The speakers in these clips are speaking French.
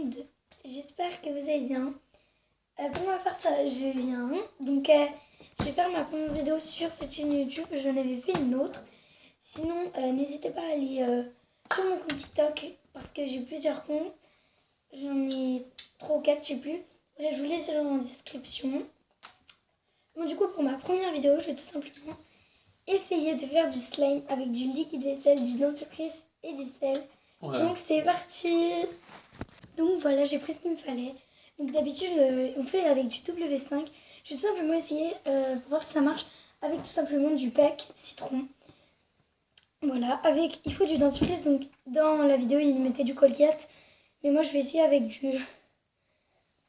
monde, j'espère que vous allez bien. Pour ma part, ça, je viens. Donc, je vais faire ma première vidéo sur cette chaîne YouTube. J'en avais fait une autre. Sinon, n'hésitez pas à aller sur mon compte TikTok parce que j'ai plusieurs comptes. J'en ai 3 ou 4, je sais plus. Bref, je vous laisse en description. Bon, du coup, pour ma première vidéo, je vais tout simplement essayer de faire du slime avec du liquide vaisselle, du dentifrice et du sel. Ouais. Donc, c'est parti. Donc, voilà, j'ai pris ce qu'il me fallait. Donc, d'habitude, on fait avec du W5. Je vais tout simplement essayer pour voir si ça marche avec tout simplement du PEC citron. Voilà, il faut du dentifrice. Donc, dans la vidéo, il mettait du Colgate. Mais moi, je vais essayer avec du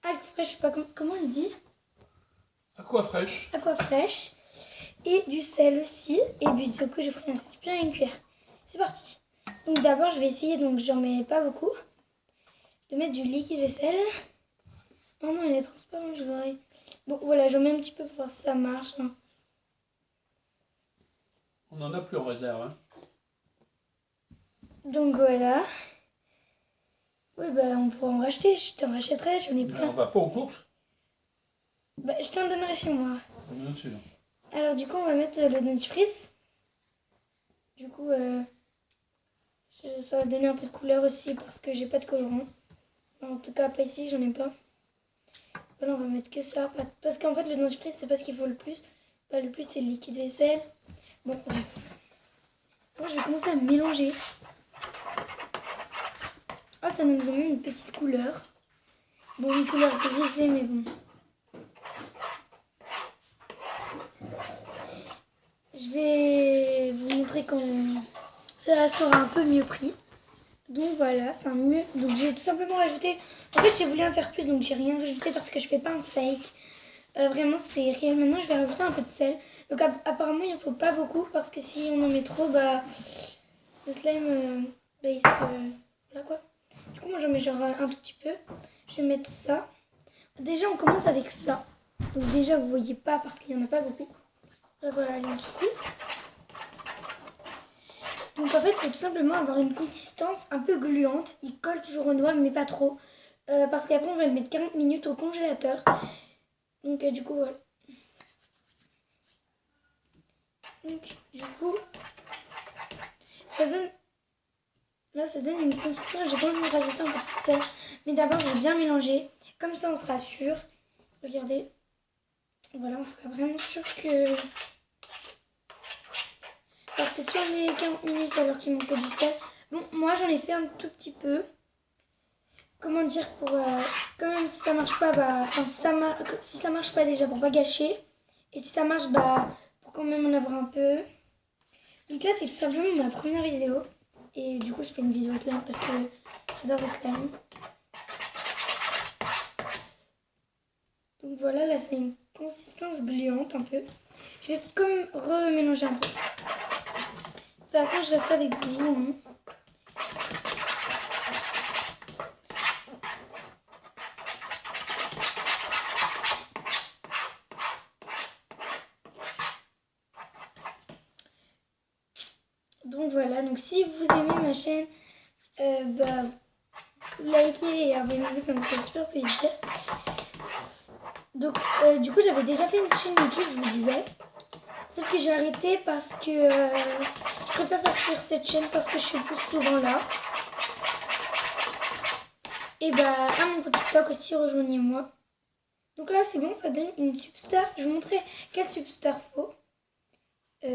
Aquafresh, je sais pas comment on le dit. Aquafresh. Aquafresh. Et du sel aussi. Et puis, du coup, j'ai pris un récipient et une cuillère. C'est parti. Donc, d'abord, je vais essayer, donc j'en mets pas beaucoup, de mettre du liquide vaisselle. Oh non, il est transparent, je vois. Bon, voilà, j'en mets un petit peu pour voir si ça marche. Hein. On en a plus en réserve. Hein. Donc, voilà. Oui, bah, on pourra en racheter. Je t'en rachèterai, j'en ai plein. On va pas aux courses. Bah, je t'en donnerai chez moi. Bien sûr. Alors, du coup, on va mettre le dentifrice. Du coup, ça va donner un peu de couleur aussi parce que j'ai pas de colorant. En tout cas, pas ici, j'en ai pas. Voilà, on va mettre que ça. Parce qu'en fait, le dentifrice, c'est pas ce qu'il faut le plus. Bah, le plus, c'est le liquide vaisselle. Bon, bref. Moi, je vais commencer à mélanger. Ah, ça donne quand même une petite couleur. Bon, une couleur grisée, mais bon. Je vais vous montrer quand ça sera un peu mieux pris. Donc voilà, c'est un mieux. Donc j'ai tout simplement rajouté. En fait, j'ai voulu en faire plus, donc j'ai rien rajouté parce que je fais pas un fake. Vraiment, c'est réel. Maintenant, je vais rajouter un peu de sel. Donc apparemment, il ne faut pas beaucoup parce que si on en met trop, bah le slime, bah, il se. Voilà quoi. Du coup, moi, j'en mets genre un tout petit peu. Je vais mettre ça. Déjà, on commence avec ça. Donc déjà, vous voyez pas parce qu'il y en a pas beaucoup. Voilà, allez, du coup. Donc en fait, il faut tout simplement avoir une consistance un peu gluante. Il colle toujours aux doigts, mais pas trop. Parce qu'après, on va le mettre 40 minutes au congélateur. Donc du coup, voilà. Donc du coup, ça donne... Là, ça donne une consistance. J'ai pas envie de rajouter un peu de sel. Mais d'abord, je vais bien mélanger. Comme ça, on sera sûr. Regardez. Voilà, on sera vraiment sûr que... Parce que si on met 40 minutes alors qu'il manque du sel... Bon, moi, j'en ai fait un tout petit peu. Comment dire, pour quand même si ça marche pas, bah, enfin si ça marche pas déjà pour pas gâcher, et si ça marche, bah pour quand même en avoir un peu. Donc là c'est tout simplement ma première vidéo, et du coup je fais une vidéo slime parce que j'adore le slime. Donc voilà, là c'est une consistance gluante un peu. Je vais comme remélanger un peu. De toute façon je reste avec vous. Hein. Donc voilà, donc si vous aimez ma chaîne, bah, likez et abonnez-vous, ça me fait super plaisir. Donc du coup j'avais déjà fait une chaîne YouTube, je vous disais. Sauf que j'ai arrêté parce que je préfère faire sur cette chaîne parce que je suis plus souvent là. Et bah à mon TikTok aussi, rejoignez-moi. Donc là c'est bon, ça donne une substar. Je vous montrerai quelle substar faut.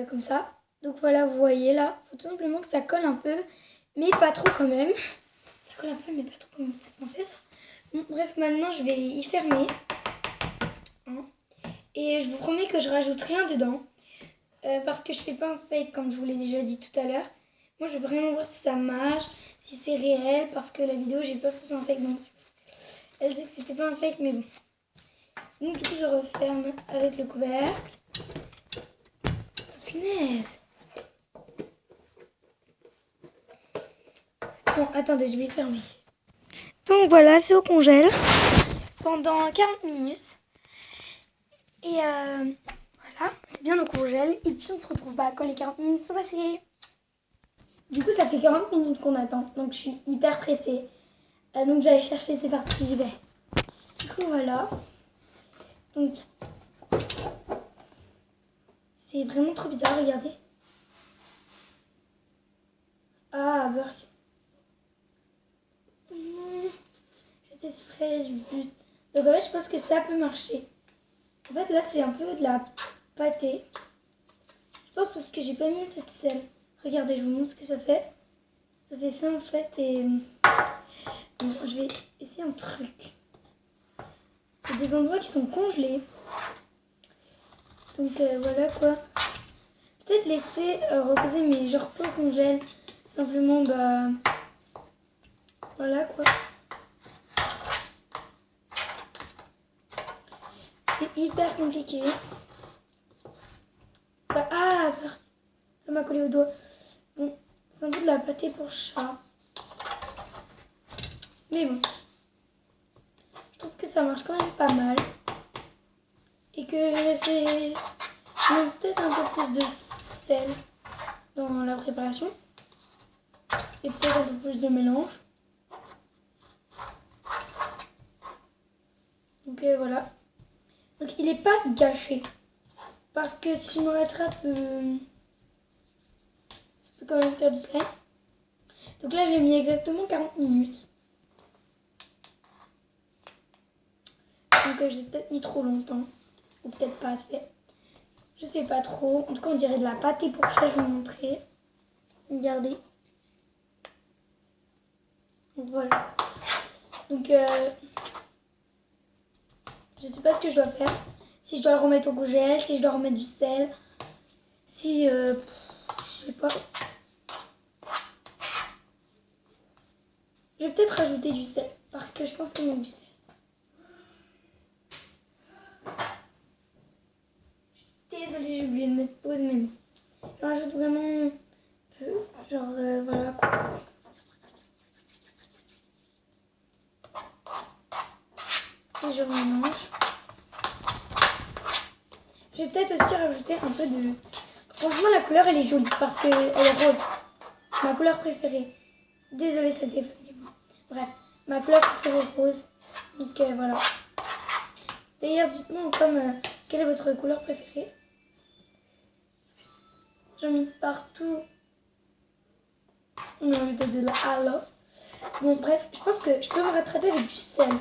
Comme ça. Donc voilà, vous voyez là, il faut tout simplement que ça colle un peu, mais pas trop quand même. Ça colle un peu, mais pas trop comme c'est pensé ça. Bon, bref, maintenant je vais y fermer. Hein. Et je vous promets que je rajoute rien dedans. Parce que je fais pas un fake comme je vous l'ai déjà dit tout à l'heure. Moi je veux vraiment voir si ça marche, si c'est réel, parce que la vidéo j'ai peur que ce soit un fake. Donc elle sait que c'était pas un fake, mais bon. Donc du coup je referme avec le couvercle. Oh, punaise. Bon, attendez, je vais fermer. Donc voilà, c'est au congèle pendant 40 minutes. Et voilà, c'est bien au congèle. Et puis on se retrouve quand les 40 minutes sont passées. Du coup, ça fait 40 minutes qu'on attend. Donc je suis hyper pressée. Donc je vais aller chercher, c'est parti, j'y vais. Du coup voilà. Donc c'est vraiment trop bizarre, regardez. Ah, Burk. C'était si frais, du but. Donc en fait, je pense que ça peut marcher. En fait, là, c'est un peu de la pâtée. Je pense parce que j'ai pas mis cette sel. Regardez, je vous montre ce que ça fait. Ça fait ça en fait et... Bon, je vais essayer un truc. Il y a des endroits qui sont congelés. Donc voilà quoi. Peut-être laisser reposer mais genre pas au congèle. Simplement bah... Voilà quoi. C'est hyper compliqué. Bah, ah, ça m'a collé au doigt. Bon, c'est un peu de la pâtée pour chat. Mais bon. Je trouve que ça marche quand même pas mal. Et que c'est... Je mets peut-être un peu plus de sel dans la préparation. Et peut-être un peu plus de mélange. Donc voilà. Donc il n'est pas gâché. Parce que si je me rattrape, ça peut quand même faire du slime. Donc là je l'ai mis exactement 40 minutes. Donc je l'ai peut-être mis trop longtemps. Ou peut-être pas assez. Je sais pas trop. En tout cas on dirait de la pâtée pour chat, je vais vous montrer. Regardez. Donc voilà. Donc je sais pas ce que je dois faire. Si je dois le remettre au congèle, si je dois remettre du sel. Si je sais pas. Je vais peut-être rajouter du sel. Parce que je pense qu'il manque du sel. Désolée, j'ai oublié de mettre pause, mais bon. Je rajoute vraiment peu. Genre voilà quoi. Et je remélange. Je vais peut-être aussi rajouter un peu de... Franchement, la couleur, elle est jolie parce qu'elle est rose. Ma couleur préférée. Désolée, ça téléphone. Bref, ma couleur préférée est rose. Donc voilà. D'ailleurs, dites-moi en com quelle est votre couleur préférée. J'en mets partout. On a envie de la halo. Bon, bref, je pense que je peux me rattraper avec du sel.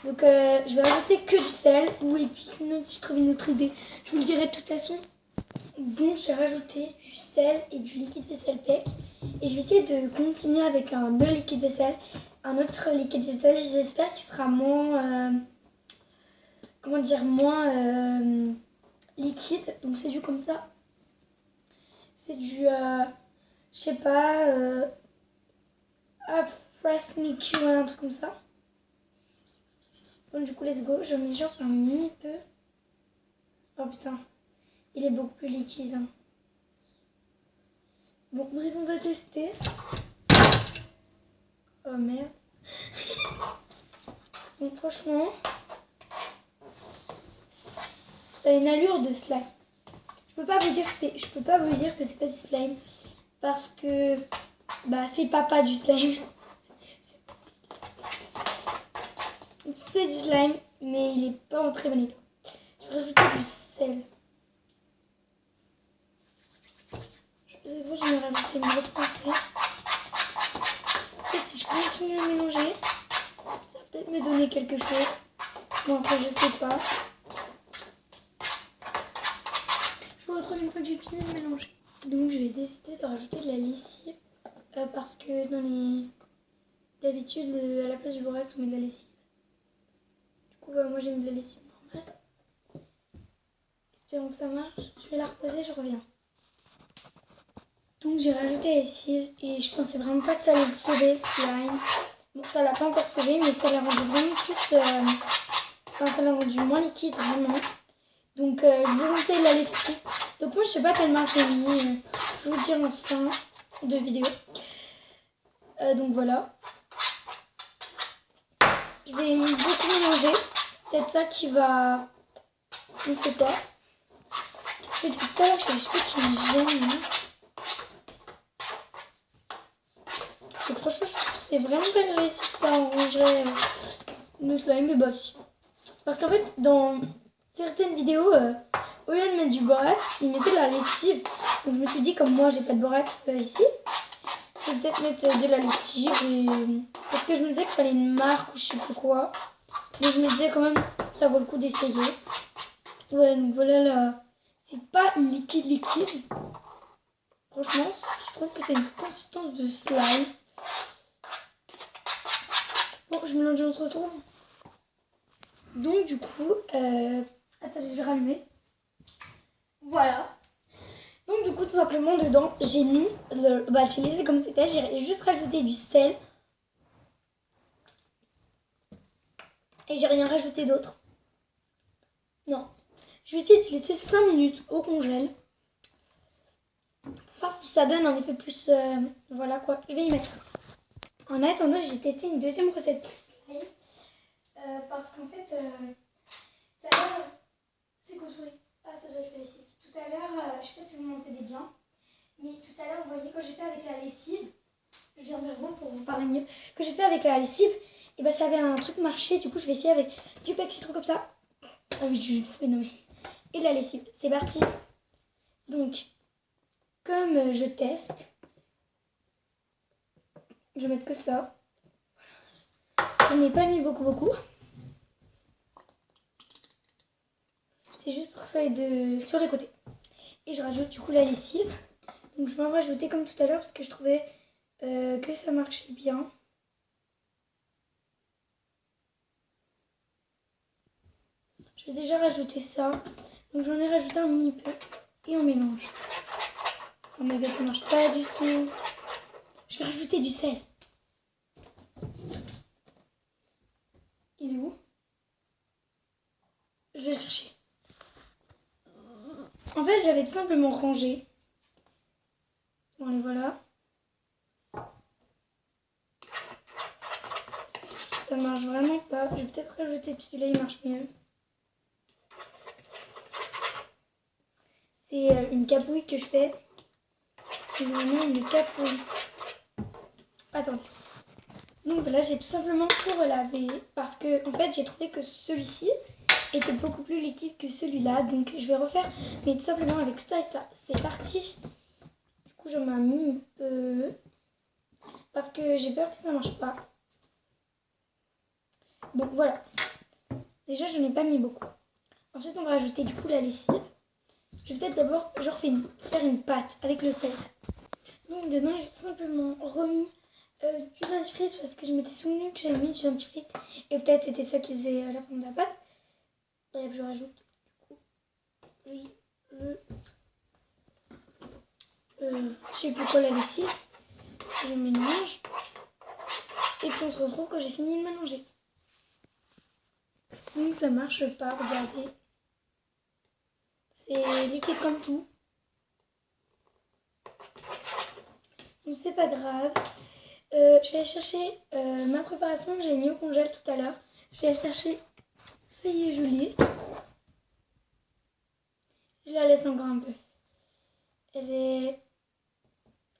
Donc je vais rajouter que du sel. Oui, et puis sinon, si je trouve une autre idée, je vous le dirai de toute façon. Bon, j'ai rajouté du sel et du liquide vaisselle PEC. Et je vais essayer de continuer avec un autre liquide vaisselle. Un autre liquide vaisselle, j'espère qu'il sera moins... comment dire, moins liquide. Donc c'est du comme ça. C'est du... je sais pas... Press Me Q, un truc comme ça. Bon, du coup, let's go. Je mesure un mini peu. Oh putain, il est beaucoup plus liquide. Hein. Bon, bref, on va tester. Oh merde. Bon, franchement, ça a une allure de slime. Je peux pas vous dire que c'est pas du slime parce que bah c'est pas du slime. C'est du slime, mais il est pas en très bon état. Je vais rajouter du sel. Cette fois, je vais rajouter une autre pincée. Peut-être si je continue à mélanger, ça va peut-être me donner quelque chose. Bon, après, je sais pas. Je vous retrouve une fois que j'ai fini de mélanger. Donc, je vais décider de rajouter de la lessive parce que dans les... D'habitude, à la place du borax, on met de la lessive. Du coup, moi, j'ai mis de la lessive normale. Espérons que ça marche. Je vais la reposer, je reviens. Donc j'ai rajouté la lessive et je pensais vraiment pas que ça allait le sauver, le slime. Bon, ça l'a pas encore sauvé, mais ça l'a rendu vraiment plus... Enfin, ça l'a rendu moins liquide, vraiment. Donc je vous conseille la lessive. Donc moi je sais pas quelle marque j'ai mis, je vais vous dire en fin de vidéo. Donc voilà. Je vais beaucoup mélanger. Peut-être ça qui va... Je sais pas. Je fais depuis tout à l'heure, j'ai les cheveux qui me gênent. Donc franchement, je trouve c'est vraiment pas agressif, ça arrangerait le slime, mais bah si. Parce qu'en fait, dans certaines vidéos, au lieu de mettre du borax, ils mettaient de la lessive. Donc je me suis dit, comme moi j'ai pas de borax ici, je vais peut-être mettre de la lessive. Parce que je me disais qu'il fallait une marque ou je sais plus quoi. Mais je me disais quand même, ça vaut le coup d'essayer. Voilà, donc voilà là. C'est pas liquide. Franchement, je trouve que c'est une consistance de slime. Bon, je mélange, on se retrouve. Donc du coup, attendez, je vais rallumer. Voilà. Donc du coup, tout simplement, dedans, j'ai mis, j'ai laissé comme c'était, j'ai juste rajouté du sel. Et j'ai rien rajouté d'autre. Non. Je vais essayer de laisser 5 minutes au congèle. Pour voir si ça donne un effet plus... voilà quoi, je vais y mettre. En attendant, j'ai testé une deuxième recette. Parce qu'en fait, ça a l'air... C'est quoi ce bruit? Ah, ça doit être la lessive. Tout à l'heure, je sais pas si vous m'entendez bien, mais tout à l'heure, vous voyez, quand j'ai fait avec la lessive, je viens vers vous pour vous parler mieux, quand j'ai fait avec la lessive, et bah ça avait un truc marché, du coup je vais essayer avec du pec citron comme ça. Ah oui, je vais nommer. Et de la lessive, c'est parti. Donc, comme je teste, je vais mettre que ça. Je n'ai pas mis beaucoup. C'est juste pour que ça aille sur les côtés. Et je rajoute du coup la lessive. Donc je vais en rajouter comme tout à l'heure parce que je trouvais que ça marchait bien. Je vais déjà rajouter ça. Donc j'en ai rajouté un mini peu. Et on mélange. Oh my god, ça marche pas du tout. Je vais rajouter du sel. Il est où? Je vais le chercher. En fait, je l'avais tout simplement rangé. Bon, les voilà. Ça marche vraiment pas. Je vais peut-être rajouter celui-là, il marche mieux. C'est une capouille que je fais. C'est vraiment une capouille. Attends. Donc voilà, j'ai tout simplement tout relavé. Parce que, en fait, j'ai trouvé que celui-ci était beaucoup plus liquide que celui-là. Donc je vais refaire, mais tout simplement avec ça et ça. C'est parti. Du coup, j'en ai mis un peu. Parce que j'ai peur que ça ne marche pas. Donc voilà. Déjà, je n'ai pas mis beaucoup. Ensuite, on va rajouter du coup la lessive. Je vais peut-être d'abord faire une pâte avec le sel. Donc dedans, j'ai tout simplement remis du dentifrice parce que je m'étais souvenu que j'avais mis du dentifrice. Et peut-être c'était ça qui faisait la forme de la pâte. Bref, je rajoute du coup je sais plus quoi, la lessive. Je mélange. Et puis on se retrouve quand j'ai fini de mélanger. Donc ça marche pas, regardez. C'est liquide comme tout. Donc c'est pas grave. Je vais aller chercher ma préparation que j'avais mis au congèle tout à l'heure. Je vais aller chercher. Ça y est, je l'ai. Je la laisse encore un peu. Elle est...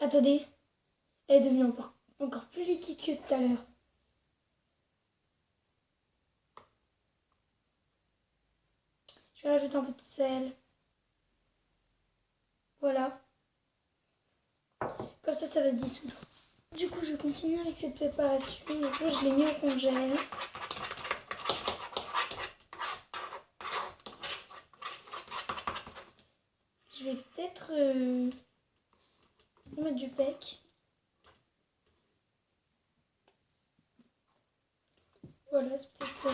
Attendez. Elle est devenue encore plus liquide que tout à l'heure. Je vais rajouter un peu de sel. Voilà. Comme ça va se dissoudre. Du coup, je vais continuer avec cette préparation. Donc, je l'ai mis au congèle. Je vais peut-être mettre du pec. Voilà, c'est peut-être...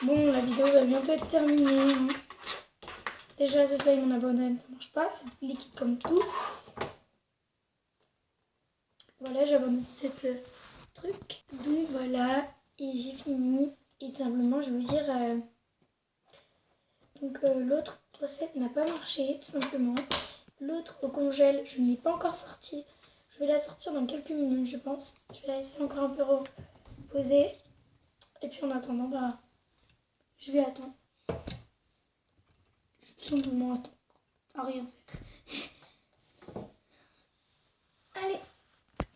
Bon, la vidéo va bientôt être terminée. Hein. Déjà, ce slime en abandonne, ça marche pas. C'est liquide comme tout. Voilà, j'abandonne cette truc. Donc voilà, et j'ai fini. Et tout simplement, je vais vous dire... l'autre recette n'a pas marché, tout simplement. L'autre au congèle, je ne l'ai pas encore sortie. Je vais la sortir dans quelques minutes, je pense. Je vais la laisser encore un peu reposer. Et puis en attendant, je vais attendre. Tout simplement attendre. À rien faire. Allez,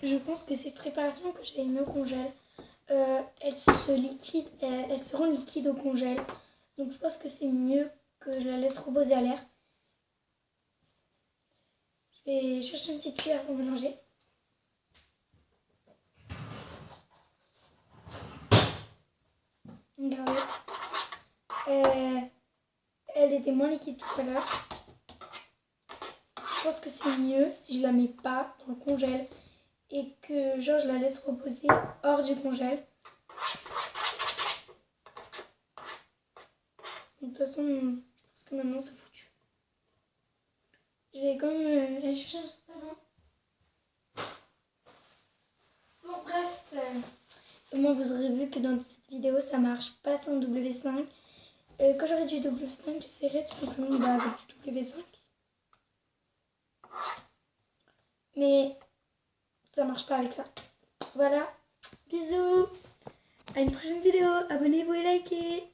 je pense que cette préparation que j'avais mis au congèle, elle se rend liquide au congèle. Donc je pense que c'est mieux que je la laisse reposer à l'air. Je vais chercher une petite cuillère pour mélanger. Regardez. Elle était moins liquide tout à l'heure. Je pense que c'est mieux si je la mets pas dans le congèle et que genre je la laisse reposer hors du congèle. De toute façon, je pense que maintenant c'est foutu. Je vais quand même aller chercher un savon. Bon bref, au moins vous aurez vu que dans cette vidéo ça marche pas sans W5. Quand j'aurai du W5, j'essaierai tout simplement avec du W5. Mais ça marche pas avec ça. Voilà, bisous, à une prochaine vidéo, abonnez-vous et likez.